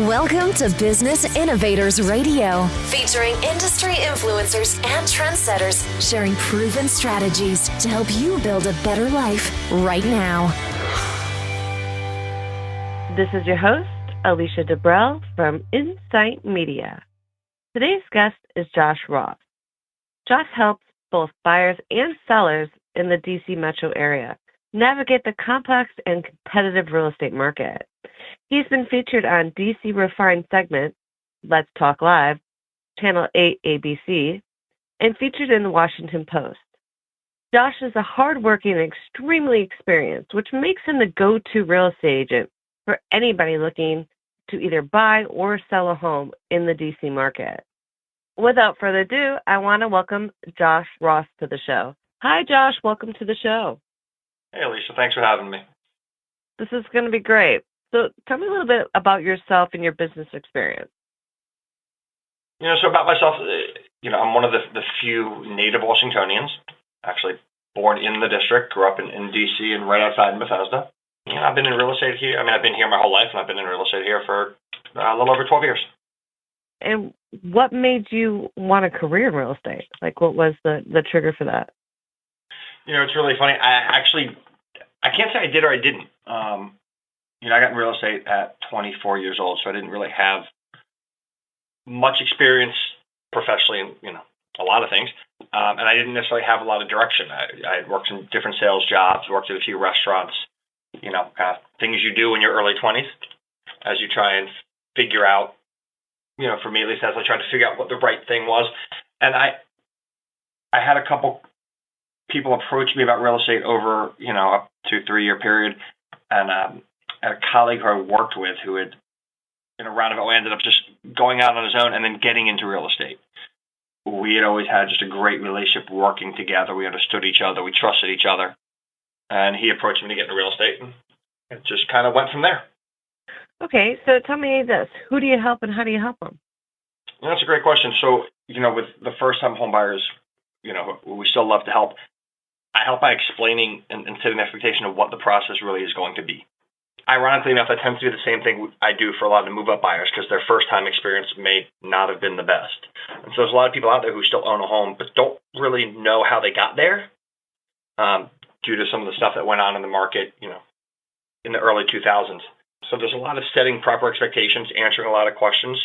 Welcome to Business Innovators Radio, featuring industry influencers and trendsetters sharing proven strategies to help you build a better life right now. This is your host, Alicia Debrell from Insight Media. Today's guest is Josh Ross. Josh helps both buyers and sellers in the DC metro area navigate the complex and competitive real estate market. He's been featured on DC Refined segment, Let's Talk Live, Channel 8 ABC, and featured in the Washington Post. Josh is a hardworking and extremely experienced, which makes him the go-to real estate agent for anybody looking to either buy or sell a home in the DC market. Without further ado, I want to welcome Josh Ross to the show. Hi, Josh. Welcome to the show. Hey, Alicia. Thanks for having me. This is going to be great. So tell me a little bit about yourself and your business experience. So about myself, I'm one of the few native Washingtonians, actually born in the district, grew up in D.C. and right outside in Bethesda. I've been in real estate here. I've been here my whole life, and I've been in real estate here for a little over 12 years. And what made you want a career in real estate? Like, what was the trigger for that? It's really funny. I can't say I did or I didn't. I got in real estate at 24 years old, so I didn't really have much experience professionally in, a lot of things. And I didn't necessarily have a lot of direction. I had worked in different sales jobs, worked at a few restaurants, kind of things you do in your early 20s as you try and figure out, for me at least, as I tried to figure out what the right thing was. And I had a couple people approach me about real estate over, up to 3 year period. And I had a colleague who I worked with who had, in a roundabout way, ended up just going out on his own and then getting into real estate. We had always had just a great relationship working together. We understood each other. We trusted each other. And he approached me to get into real estate, and it just kind of went from there. Okay, so tell me this. Who do you help and how do you help them? That's a great question. So, with the first-time home buyers, we still love to help. I help by explaining and setting the expectation of what the process really is going to be. Ironically enough, that tends to be the same thing I do for a lot of the move-up buyers because their first-time experience may not have been the best. And so there's a lot of people out there who still own a home but don't really know how they got there due to some of the stuff that went on in the market, in the early 2000s. So there's a lot of setting proper expectations, answering a lot of questions.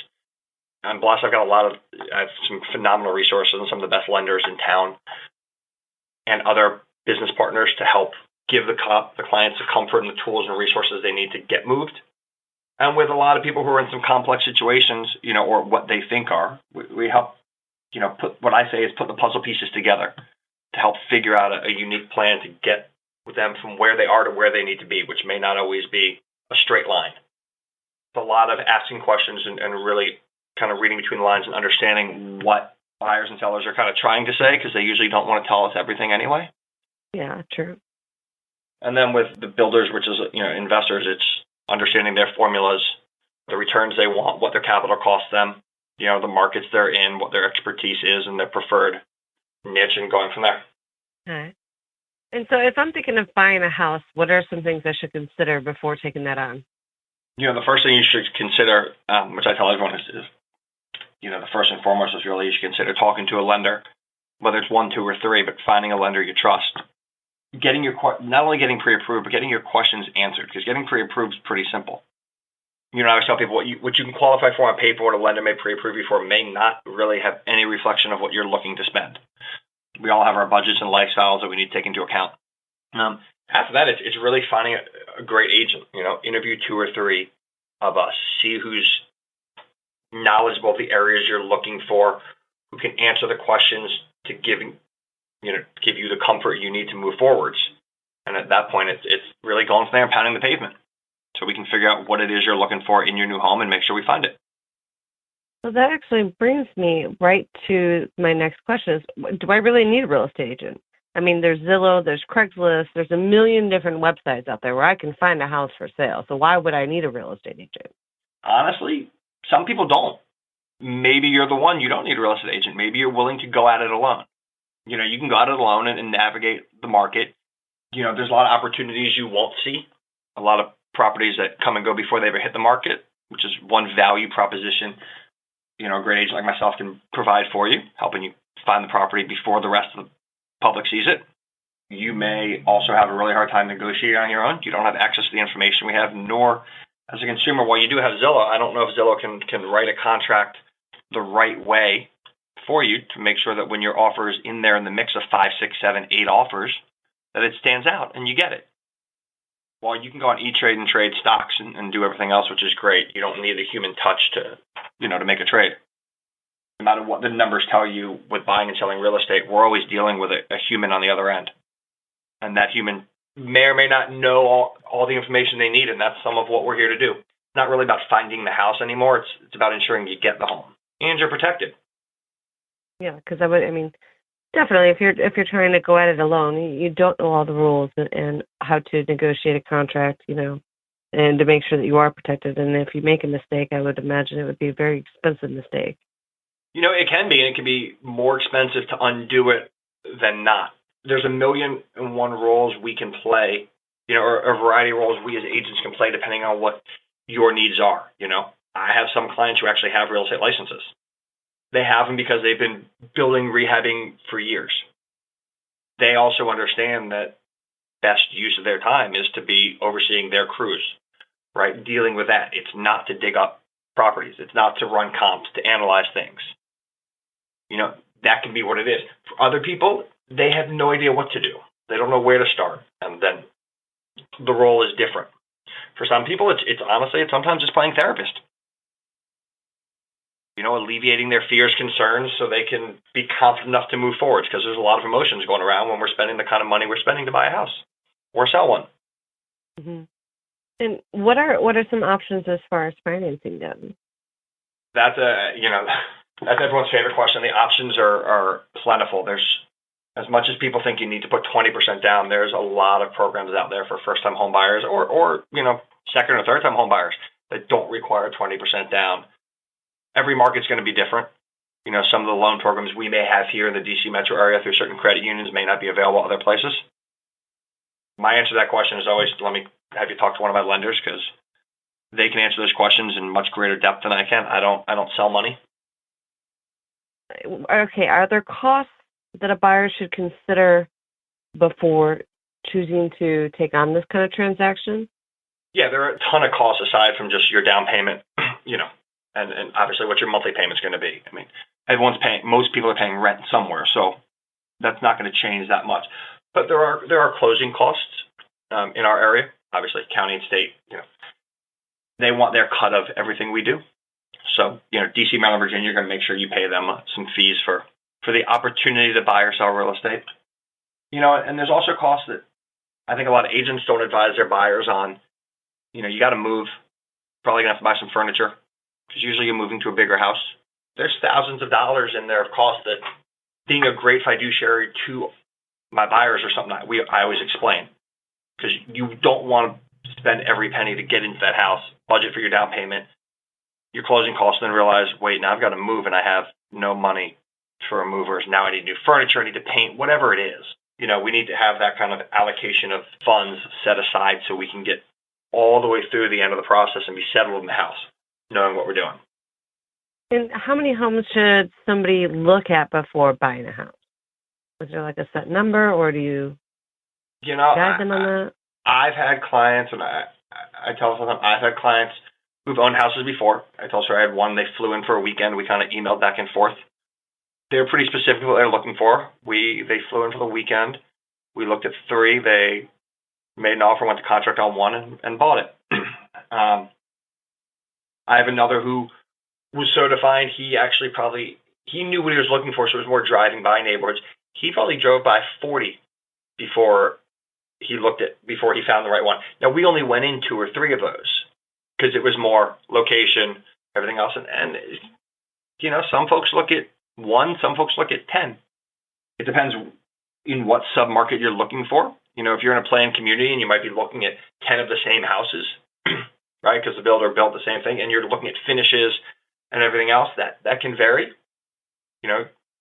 I'm blessed. I have some phenomenal resources and some of the best lenders in town and other business partners to help give the clients the comfort and the tools and resources they need to get moved. And with a lot of people who are in some complex situations, or what they think are, we help, put the puzzle pieces together to help figure out a unique plan to get them from where they are to where they need to be, which may not always be a straight line. It's a lot of asking questions and really kind of reading between the lines and understanding what buyers and sellers are kind of trying to say because they usually don't want to tell us everything anyway. Yeah, true. And then with the builders, which is, investors, it's understanding their formulas, the returns they want, what their capital costs them, the markets they're in, what their expertise is and their preferred niche and going from there. All right. And so if I'm thinking of buying a house, what are some things I should consider before taking that on? The first thing you should consider, which I tell everyone is the first and foremost is really you should consider talking to a lender, whether it's 1, 2, or 3, but finding a lender you trust. Not only getting pre-approved, but getting your questions answered, because getting pre-approved is pretty simple. I always tell people what you can qualify for on paper, what a lender may pre-approve you for, may not really have any reflection of what you're looking to spend. We all have our budgets and lifestyles that we need to take into account. After that, it's really finding a great agent. Interview 2 or 3 of us. See who's knowledgeable of the areas you're looking for, who can answer the questions to give you the comfort you need to move forwards. And at that point, it's really going from there and pounding the pavement so we can figure out what it is you're looking for in your new home and make sure we find it. Well, that actually brings me right to my next question is, do I really need a real estate agent? I mean, there's Zillow, there's Craigslist, there's a million different websites out there where I can find a house for sale. So why would I need a real estate agent? Honestly, some people don't. Maybe you're the one, you don't need a real estate agent. Maybe you're willing to go at it alone. You can go at it alone and navigate the market. There's a lot of opportunities you won't see. A lot of properties that come and go before they ever hit the market. which is one value proposition, a great agent like myself can provide for you, helping you find the property before the rest of the public sees it. You may also have a really hard time negotiating on your own. You don't have access to the information we have, nor as a consumer, while you do have Zillow, I don't know if Zillow can write a contract the right way for you to make sure that when your offer is in there in the mix of 5, 6, 7, 8 offers, that it stands out and you get it. While you can go on E-Trade and trade stocks and do everything else, which is great, you don't need a human touch to make a trade. No matter what the numbers tell you with buying and selling real estate, we're always dealing with a human on the other end. And that human may or may not know all the information they need, and that's some of what we're here to do. It's not really about finding the house anymore. It's about ensuring you get the home and you're protected. Yeah, because definitely, if you're trying to go at it alone, you don't know all the rules and how to negotiate a contract, and to make sure that you are protected. And if you make a mistake, I would imagine it would be a very expensive mistake. It can be, and it can be more expensive to undo it than not. There's 1,000,001 roles we can play, or a variety of roles we as agents can play depending on what your needs are. I have some clients who actually have real estate licenses. They have them because they've been building, rehabbing for years. They also understand that best use of their time is to be overseeing their crews, right? Dealing with that. It's not to dig up properties. It's not to run comps, to analyze things. That can be what it is. For other people, they have no idea what to do. They don't know where to start. And then the role is different. For some people, it's honestly sometimes just playing therapist. Alleviating their fears, concerns, so they can be confident enough to move forward, because there's a lot of emotions going around when we're spending the kind of money we're spending to buy a house or sell one. Mm-hmm. And what are some options as far as financing them? That's that's everyone's favorite question. The options are plentiful. There's, as much as people think you need to put 20% down, there's a lot of programs out there for first-time home buyers or second or third-time home buyers that don't require 20% down. Every market's going to be different. Some of the loan programs we may have here in the DC metro area through certain credit unions may not be available other places. My answer to that question is always, let me have you talk to one of my lenders, because they can answer those questions in much greater depth than I can. I don't sell money. Okay, are there costs that a buyer should consider before choosing to take on this kind of transaction? Yeah, there are a ton of costs aside from just your down payment, and obviously what your monthly payment's going to be. Most people are paying rent somewhere, so that's not going to change that much. But there are closing costs in our area, obviously county and state. They want their cut of everything we do. So, DC, Maryland, Virginia, you're going to make sure you pay them some fees for the opportunity to buy or sell real estate. And there's also costs that I think a lot of agents don't advise their buyers on. You got to move. Probably going to have to buy some furniture, because usually you're moving to a bigger house. There's thousands of dollars in there of cost that being a great fiduciary to my buyers or something I always explain, because you don't want to spend every penny to get into that house, budget for your down payment, your closing costs, and then realize, wait, now I've got to move and I have no money for movers. Now I need new furniture, I need to paint, whatever it is. We need to have that kind of allocation of funds set aside so we can get all the way through the end of the process and be settled in the house, knowing what we're doing. And how many homes should somebody look at before buying a house? Is there like a set number, or do you guide them on that? I've had clients, and I tell them, I've had clients who've owned houses before. I told her I had one. They flew in for a weekend. We kind of emailed back and forth. They're pretty specific what they're looking for. They flew in for the weekend. We looked at 3. They made an offer, went to contract on 1, and bought it. I have another who was so defined, he knew what he was looking for, so it was more driving by neighborhoods. He probably drove by 40 before he found the right one. Now, we only went in 2 or 3 of those because it was more location, everything else. And some folks look at 1, some folks look at 10. It depends in what submarket you're looking for. If you're in a planned community and you might be looking at 10 of the same houses, right, because the builder built the same thing, and you're looking at finishes and everything else, that can vary,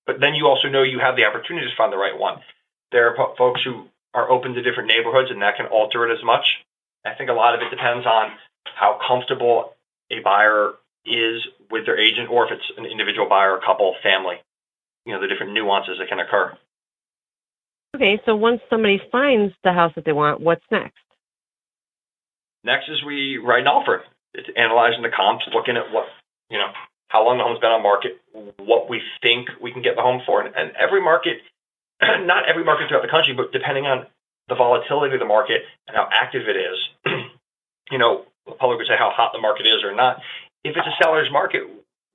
but then you also know you have the opportunity to find the right one. There are folks who are open to different neighborhoods, and that can alter it as much. I think a lot of it depends on how comfortable a buyer is with their agent, or if it's an individual buyer, couple, family, the different nuances that can occur. Okay, so once somebody finds the house that they want, what's next? Next is we write an offer. It's analyzing the comps, looking at how long the home's been on market, what we think we can get the home for. And every market, not every market throughout the country, but depending on the volatility of the market and how active it is, the public would say how hot the market is or not. If it's a seller's market,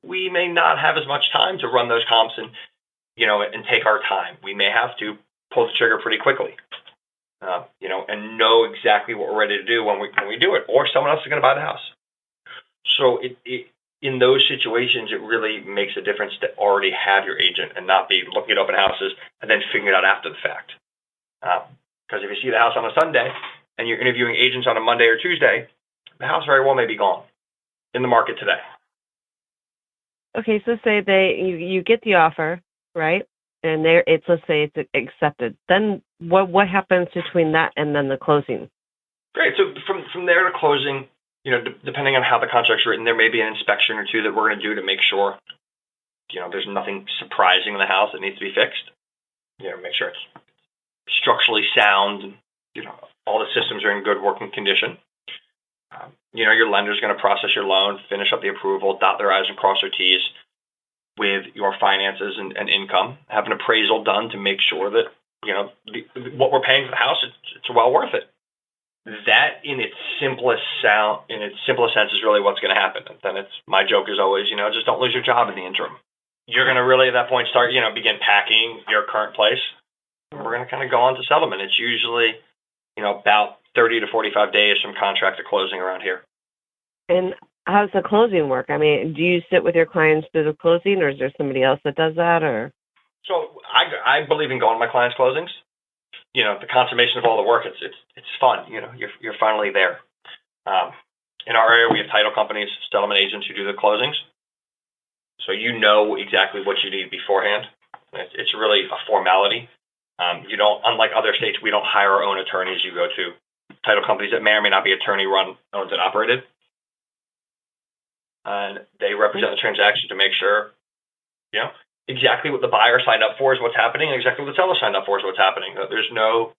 we may not have as much time to run those comps and take our time. We may have to pull the trigger pretty quickly, and know exactly what we're ready to do when we do it, or someone else is going to buy the house. So in those situations, it really makes a difference to already have your agent and not be looking at open houses and then figuring it out after the fact. Because if you see the house on a Sunday and you're interviewing agents on a Monday or Tuesday, the house very well may be gone in the market today. Okay, so say you get the offer, right? And let's say it's accepted. Then what happens between that and then the closing? Great. So from there to closing, depending on how the contract's written, there may be an inspection or two that we're going to do to make sure, there's nothing surprising in the house that needs to be fixed. Make sure it's structurally sound, and, all the systems are in good working condition. Your lender's going to process your loan, finish up the approval, dot their I's and cross their T's with your finances and income, have an appraisal done to make sure that, what we're paying for the house, it's well worth it. That in its simplest sense is really what's going to happen. And then my joke is always, just don't lose your job in the interim. You're going to really at that point start, begin packing your current place. And we're going to kind of go on to settlement. It's usually, about 30 to 45 days from contract to closing around here. And how does the closing work? I mean, do you sit with your clients through the closing, or is there somebody else that does that? Or so I believe in going to my clients' closings. The consummation of all the work, it's fun. You're finally there. In our area, we have title companies, settlement agents who do the closings. So exactly what you need beforehand. It's really a formality. Unlike other states, we don't hire our own attorneys. You go to title companies that may or may not be attorney-run, owned, and operated. And they represent the transaction to make sure, exactly what the buyer signed up for is what's happening, and exactly what the seller signed up for is what's happening. There's no,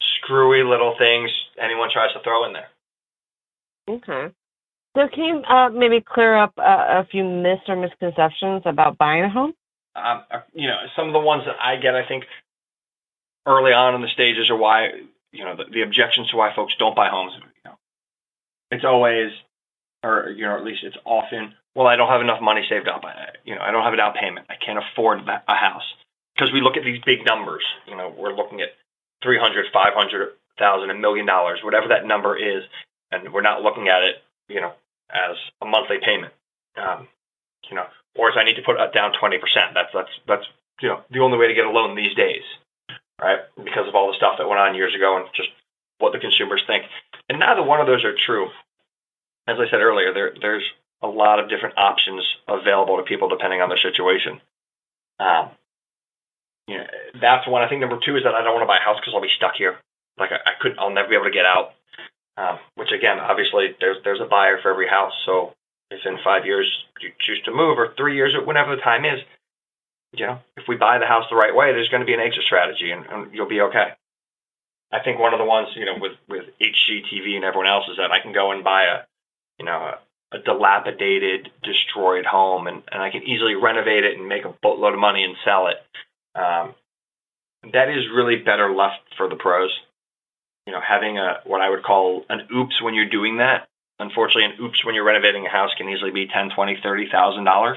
screwy little things anyone tries to throw in there. Okay. So can you maybe clear up a few myths or misconceptions about buying a home? Some of the ones that I get, I think, early on in the stages are why, the objections to why folks don't buy homes. It's always, or at least it's often, well, I don't have enough money saved up. I don't have a down payment. I can't afford a house. Because we look at these big numbers. We're looking at $300,000, $500,000, $1 million, whatever that number is, and we're not looking at it, as a monthly payment. Or as I need to put down 20%. That's the only way to get a loan these days, right? Because of all the stuff that went on years ago and just what the consumers think. And neither one of those are true. As I said earlier, there's a lot of different options available to people depending on their situation. That's one. I think number two is that I don't want to buy a house because I'll be stuck here. Like I'll never be able to get out. Which again, obviously, there's a buyer for every house. So if in 5 years you choose to move, or 3 years, or whenever the time is, if we buy the house the right way, there's going to be an exit strategy, and you'll be okay. I think one of the ones, with HGTV and everyone else is that I can go and buy a dilapidated, destroyed home, and I can easily renovate it and make a boatload of money and sell it. That is really better left for the pros. Having what I would call an oops when you're doing that. Unfortunately, an oops when you're renovating a house can easily be $10,000, $20,000, $30,000.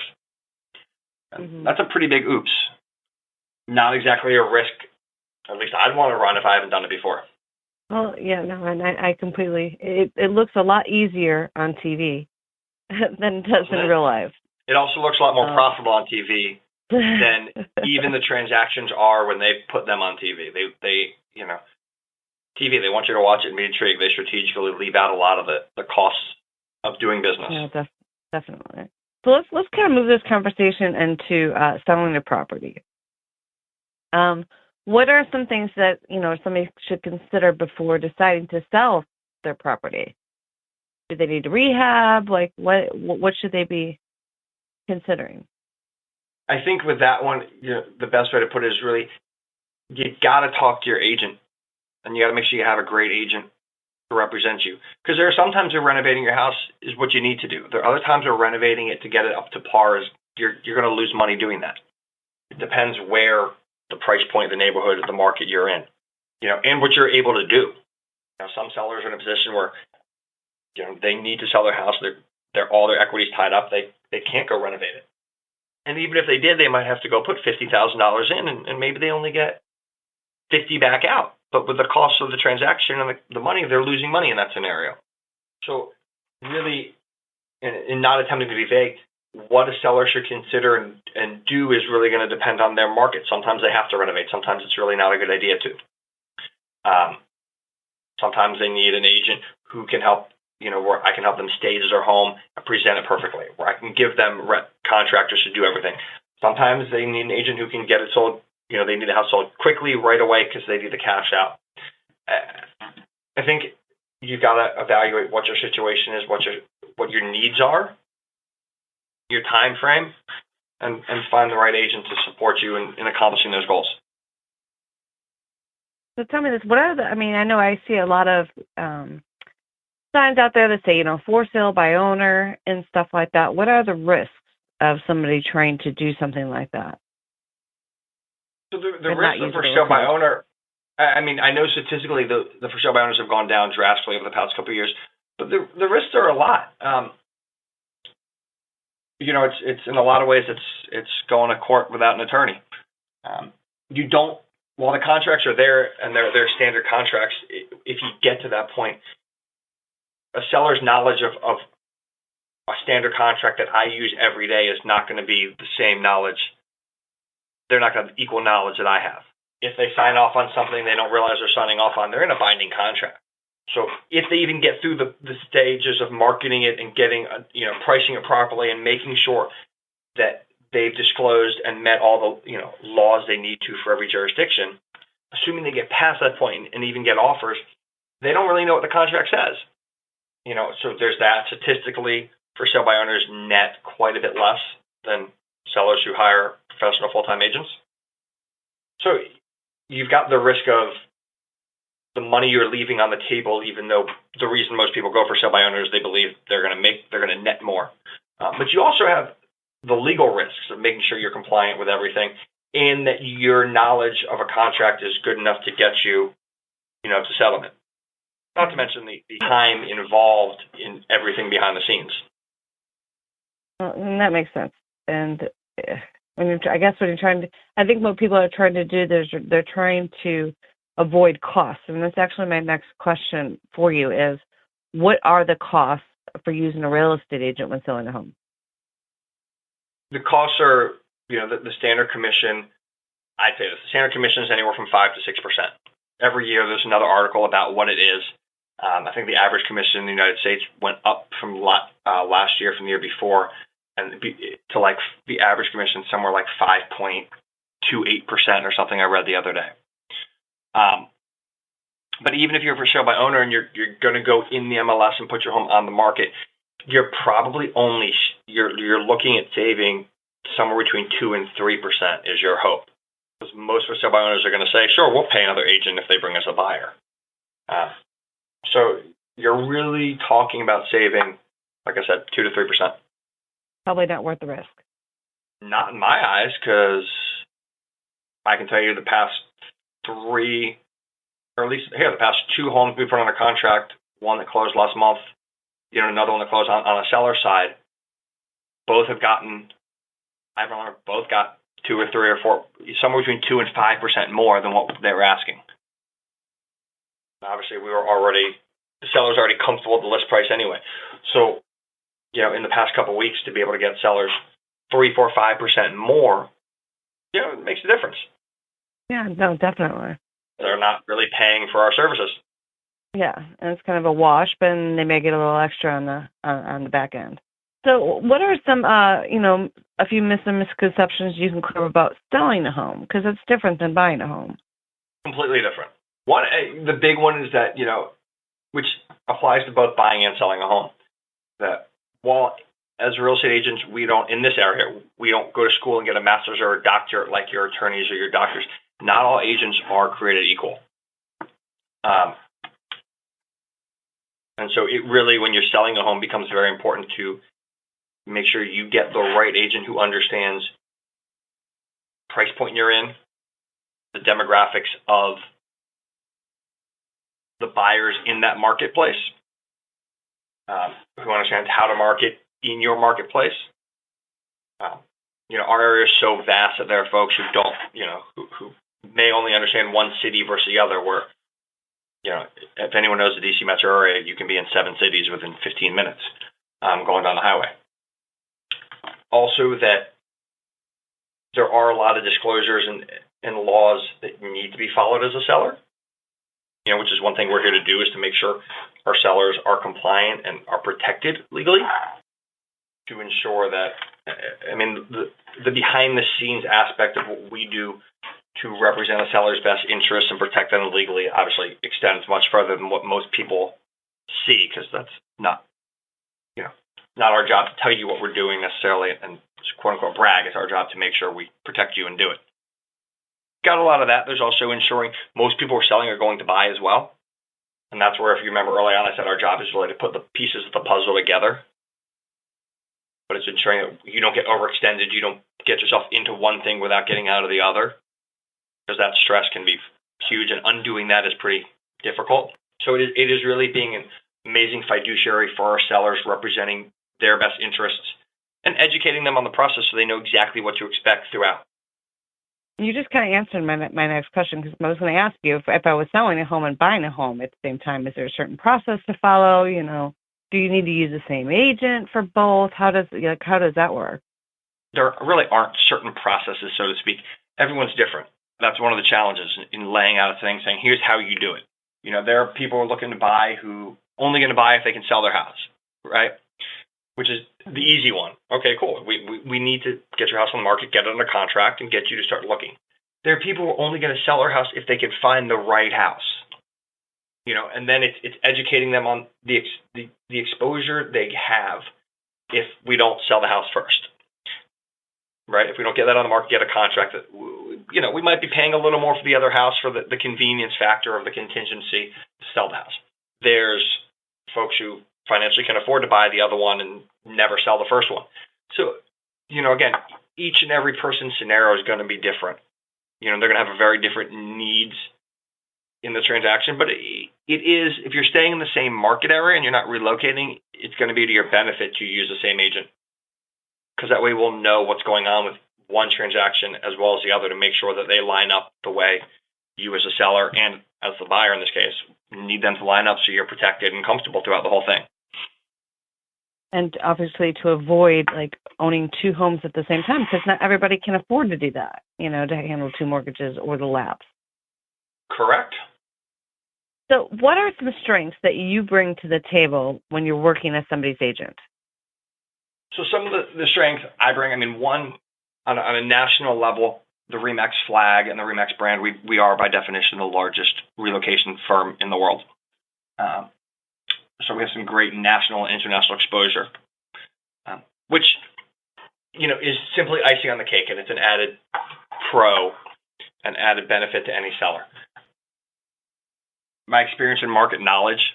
Mm-hmm. That's a pretty big oops. Not exactly a risk. At least I'd want to run if I haven't done it before. Well, yeah, no, and I completely. It looks a lot easier on TV than it does in real life. It also looks a lot more profitable on TV than even the transactions are when they put them on TV. They TV, they want you to watch it and be intrigued. They strategically leave out a lot of the costs of doing business. Yeah, definitely. So let's kind of move this conversation into selling a property. What are some things that somebody should consider before deciding to sell their property? Do they need to rehab? Like, what should they be considering? I think with that one, the best way to put it is really, you got to talk to your agent, and you got to make sure you have a great agent to represent you. Because there are some times where renovating your house is what you need to do. There are other times where renovating it to get it up to par is you're going to lose money doing that. It depends where the price point, the neighborhood, the market you're in, and what you're able to do. Some sellers are in a position where, they need to sell their house. They're all their equity's tied up. They can't go renovate it. And even if they did, they might have to go put $50,000 in, and maybe they only get 50 back out. But with the cost of the transaction and the money, they're losing money in that scenario. So really, and not attempting to be vague, what a seller should consider and do is really going to depend on their market. Sometimes they have to renovate. Sometimes it's really not a good idea to. Sometimes they need an agent who can help, where I can help them stage their home and present it perfectly, where I can give them contractors to do everything. Sometimes they need an agent who can get it sold. They need the house sold quickly, right away, because they need the cash out. I think you've got to evaluate what your situation is, what your needs are, your time frame, and find the right agent to support you in accomplishing those goals. So tell me this, I know I see a lot of signs out there that say, for sale by owner and stuff like that. What are the risks of somebody trying to do something like that? So the risk of for sale by owner, I know statistically the for sale by owners have gone down drastically over the past couple of years, but the risks are a lot. It's in a lot of ways it's going to court without an attorney. While the contracts are there and they're standard contracts, if you get to that point, a seller's knowledge of a standard contract that I use every day is not going to be the same knowledge. They're not going to have equal knowledge that I have. If they sign off on something they don't realize they're signing off on, they're in a binding contract. So if they even get through the stages of marketing it and getting, pricing it properly and making sure that they've disclosed and met all the, laws they need to for every jurisdiction, assuming they get past that point and even get offers, they don't really know what the contract says. So there's that. Statistically, for sale by owners net quite a bit less than sellers who hire professional full-time agents. So you've got the risk of the money you're leaving on the table, even though the reason most people go for sale by owners, they believe they're going to net more. But you also have the legal risks of making sure you're compliant with everything and that your knowledge of a contract is good enough to get you, to settlement. Not to mention the time involved in everything behind the scenes. Well, and that makes sense. And I think what people are trying to do, they're trying to avoid costs. And that's actually my next question for you is, what are the costs for using a real estate agent when selling a home? The costs are, the standard commission. I'd say the standard commission is anywhere from 5 to 6%. Every year there's another article about what it is. I think the average commission in the United States went up from last year, from the year before, and to like the average commission somewhere like 5.28% or something I read the other day. But even if you're for sale by owner and you're going to go in the MLS and put your home on the market, you're probably you're looking at saving somewhere between 2 and 3% is your hope. Because most for sale by owners are going to say, sure, we'll pay another agent if they bring us a buyer. So you're really talking about saving, like I said, 2 to 3%. Probably not worth the risk. Not in my eyes, because I can tell you the past 3, or at least here, the past 2 homes we put under contract, one that closed last month, another one that closed on a seller side, both have gotten, I remember, both got 2 or 3 or 4, somewhere between 2 and 5% more than what they were asking. Obviously, the seller's already comfortable with the list price anyway. So, in the past couple of weeks, to be able to get sellers 3, 4, 5% more, it makes a difference. Yeah, no, definitely. They're not really paying for our services. Yeah, and it's kind of a wash, but they may get a little extra on the back end. So what are some, a few misconceptions you can clear about selling a home? Because it's different than buying a home. Completely different. The big one is that, which applies to both buying and selling a home. that while as real estate agents, in this area, we don't go to school and get a master's or a doctorate like your attorneys or your doctors. Not all agents are created equal. And so it really, when you're selling a home, becomes very important to make sure you get the right agent who understands price point you're in, the demographics of the buyers in that marketplace, who understands how to market in your marketplace. Our area is so vast that there are folks who don't, who may only understand one city versus the other, where, if anyone knows the DC metro area, you can be in 7 cities within 15 minutes going down the highway. Also, that there are a lot of disclosures and laws that need to be followed as a seller, which is one thing we're here to do, is to make sure our sellers are compliant and are protected legally, to ensure that, the behind-the-scenes aspect of what we do to represent a seller's best interests and protect them legally obviously extends much further than what most people see, because that's not our job to tell you what we're doing necessarily and quote-unquote brag. It's our job to make sure we protect you and do it. Got a lot of that. There's also ensuring most people who are selling are going to buy as well. And that's where, if you remember early on, I said our job is really to put the pieces of the puzzle together. But it's ensuring that you don't get overextended, you don't get yourself into one thing without getting out of the other, because that stress can be huge, and undoing that is pretty difficult. So it is really being an amazing fiduciary for our sellers, representing their best interests and educating them on the process so they know exactly what to expect throughout. You just kind of answered my next question, because I was going to ask you if I was selling a home and buying a home at the same time, is there a certain process to follow? Do you need to use the same agent for both? How does that work? There really aren't certain processes, so to speak. Everyone's different. That's one of the challenges in laying out a thing, saying, here's how you do it. There are people who are looking to buy who only going to buy if they can sell their house, right? Which is the easy one. Okay, cool. We need to get your house on the market, get it under contract, and get you to start looking. There are people who are only going to sell their house if they can find the right house. And then it's educating them on the exposure they have if we don't sell the house first, right? If we don't get that on the market, get a contract, that we might be paying a little more for the other house for the convenience factor of the contingency to sell the house. There's folks who financially can afford to buy the other one and never sell the first one. So, again, each and every person's scenario is going to be different. They're going to have a very different needs in the transaction, but it is, if you're staying in the same market area and you're not relocating, it's going to be to your benefit to use the same agent, because that way we'll know what's going on with one transaction as well as the other, to make sure that they line up the way you as a seller and as the buyer in this case need them to line up, so you're protected and comfortable throughout the whole thing. And obviously to avoid owning 2 homes at the same time, because not everybody can afford to do that, to handle 2 mortgages or the lapse. Correct. So what are some strengths that you bring to the table when you're working as somebody's agent? So some of the strengths I bring, one, on a national level, the RE/MAX flag and the RE/MAX brand, we are by definition the largest relocation firm in the world. So we have some great national and international exposure, which, is simply icing on the cake, and it's an added an added benefit to any seller. My experience in market knowledge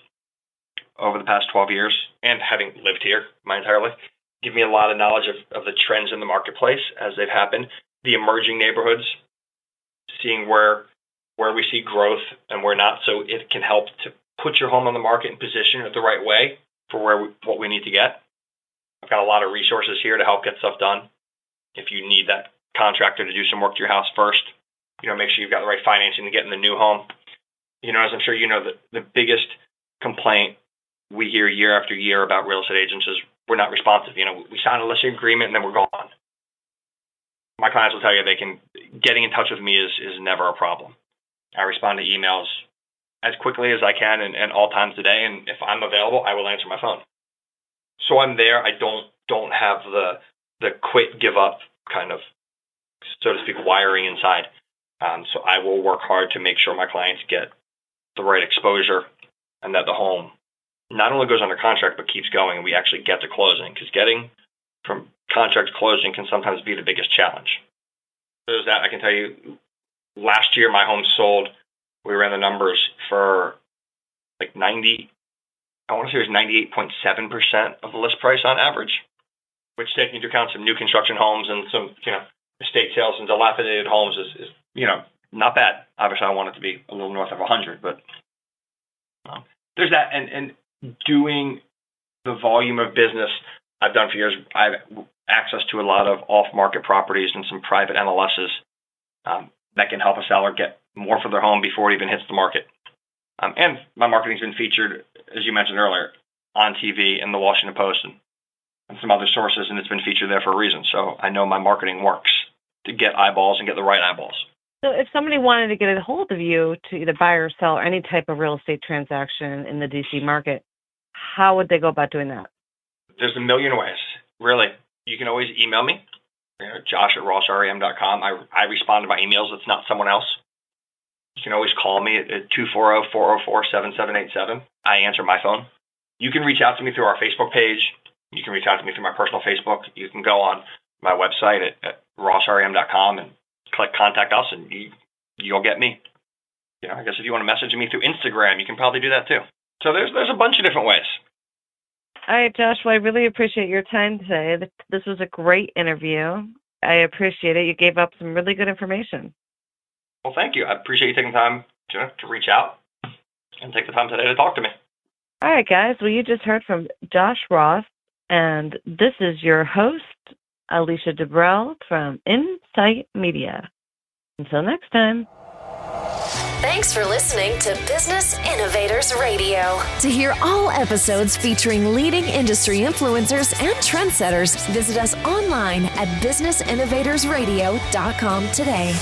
over the past 12 years, and having lived here my entire life, give me a lot of knowledge of the trends in the marketplace as they've happened, the emerging neighborhoods, seeing where we see growth and where not, so it can help to put your home on the market and position it the right way for what we need to get. I've got a lot of resources here to help get stuff done. If you need that contractor to do some work to your house first, make sure you've got the right financing to get in the new home. As I'm sure you know, the biggest complaint we hear year after year about real estate agents is we're not responsive. We sign a listing agreement and then we're gone. My clients will tell you getting in touch with me is never a problem. I respond to emails as quickly as I can and all times of the day, and if I'm available, I will answer my phone. So I'm there. I don't have the quit, give up kind of, so to speak, wiring inside. So I will work hard to make sure my clients get the right exposure and that the home not only goes under contract, but keeps going, and we actually get to closing, because getting from contract to closing can sometimes be the biggest challenge. So there's that. I can tell you, last year my home sold, we ran the numbers for like 90, I want to say it was 98.7% of the list price on average, which taking into account some new construction homes and some, estate sales and dilapidated homes is not bad. Obviously I want it to be a little north of 100, but there's that. And doing the volume of business I've done for years, I have access to a lot of off-market properties and some private MLSs that can help a seller get more for their home before it even hits the market. And my marketing's been featured, as you mentioned earlier, on TV and the Washington Post and some other sources, and it's been featured there for a reason. So I know my marketing works to get eyeballs and get the right eyeballs. So if somebody wanted to get a hold of you to either buy or sell any type of real estate transaction in the DC market, how would they go about doing that? There's a million ways. Really, you can always email me, josh@rossrem.com. I respond to my emails. It's not someone else. You can always call me at 240-404-7787. I answer my phone. You can reach out to me through our Facebook page. You can reach out to me through my personal Facebook. You can go on my website at rossrem.com and click Contact Us, and you'll get me. I guess if you want to message me through Instagram, you can probably do that too. So there's a bunch of different ways. All right, Josh, well, I really appreciate your time today. This was a great interview. I appreciate it. You gave up some really good information. Well, thank you. I appreciate you taking time to reach out and take the time today to talk to me. All right, guys. Well, you just heard from Josh Roth, and this is your host, Alicia DeBrell from Insight Media. Until next time. Thanks for listening to Business Innovators Radio. To hear all episodes featuring leading industry influencers and trendsetters, visit us online at businessinnovatorsradio.com today.